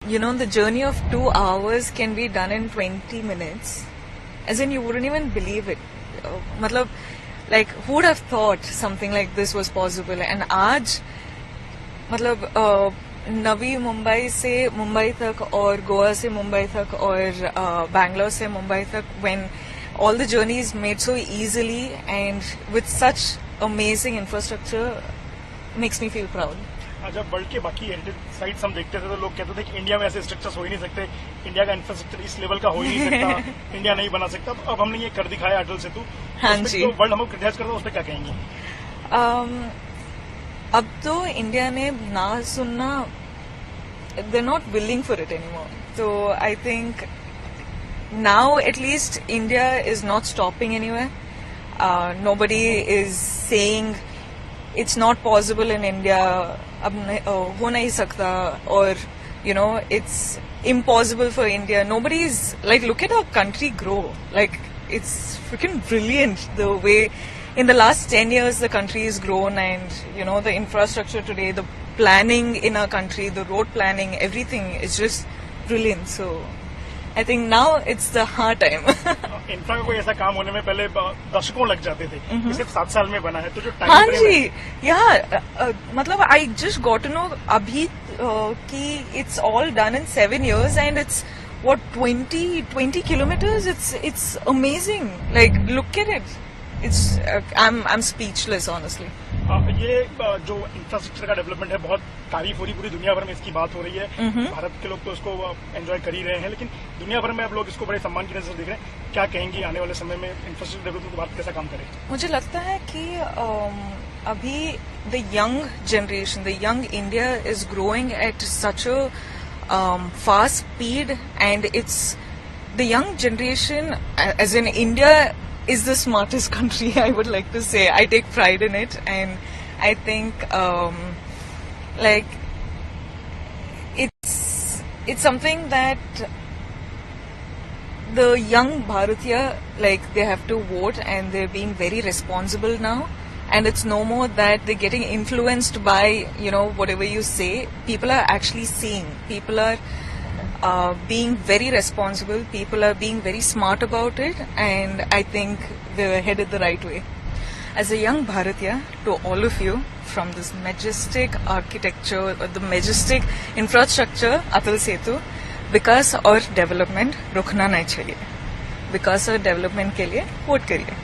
the journey of 2 hours can be done in 20 minutes. As in, you wouldn't even believe it. Matlab, like, who would have thought something like this was possible? And आज, मतलब नवी मुंबई से मुंबई तक और गोवा से मुंबई तक और बैंगलोर से मुंबई तक, when all the journey is made so easily and with such amazing infrastructure, makes me feel proud. जब वर्ल्ड के बाकी हेरिटेज साइट्स हम देखते थे तो लोग कहते थे कि इंडिया में ऐसे स्ट्रक्चर्स हो ही नहीं सकते, इंडिया का इंफ्रास्ट्रक्चर इस लेवल का हो ही नहीं सकता, इंडिया नहीं बना सकता। अब हमने ये कर दिखाया अटल सेतु। हाँ जी। तो वर्ल्ड हमको क्रिटिसाइज करता है, उस पर क्या कहेंगे? अब तो इंडिया ने ना सुनना, they're not willing for it anymore. So I think now at least India is not stopping anywhere. Nobody is saying it's not possible in India, ab ho nahi sakta, or it's impossible for India. Nobody is like, look at our country grow. Like, it's freaking brilliant the way in the last 10 years the country has grown, and the infrastructure today, the planning in our country, the road planning, everything is just brilliant. So I think now it's the hard time. Infra का कोई ऐसा काम होने में पहले दशकों लग जाते थे, सिर्फ 7 साल में बना है, तो जो टाइम हाँ जी, मतलब I just got to know अभी कि it's all done in 7 years and it's what 20 kilometers. It's amazing. Like, look at it. It's I'm speechless honestly. ये जो इंफ्रास्ट्रक्चर का डेवलपमेंट है, बहुत तारीफ हो रही, पूरी दुनिया भर में इसकी बात हो रही है। भारत के लोग तो इसको एंजॉय कर ही रहे हैं, लेकिन दुनिया भर में अब लोग इसको बड़े सम्मान की नजर से देख रहे हैं। क्या कहेंगी आने वाले समय में इंफ्रास्ट्रक्चर डेवलपमेंट को भारत कैसा काम करे? मुझे लगता है कि अभी the young generation, the young India is growing at such a fast speed, and it's the young generation as in India is the smartest country, I would like to say. I take pride in it, and I think like it's something that the young Bharatiya, like, they have to vote, and they're being very responsible now, and it's no more that they're getting influenced by whatever you say. People are actually seeing, people are being very responsible, people are being very smart about it, and I think they're headed the right way. As a young Bharatiya, to all of you, from this majestic architecture, or the majestic infrastructure, Atal Setu, विकास और development रुकना नहीं चाहिए। विकास और development के लिए vote करिए।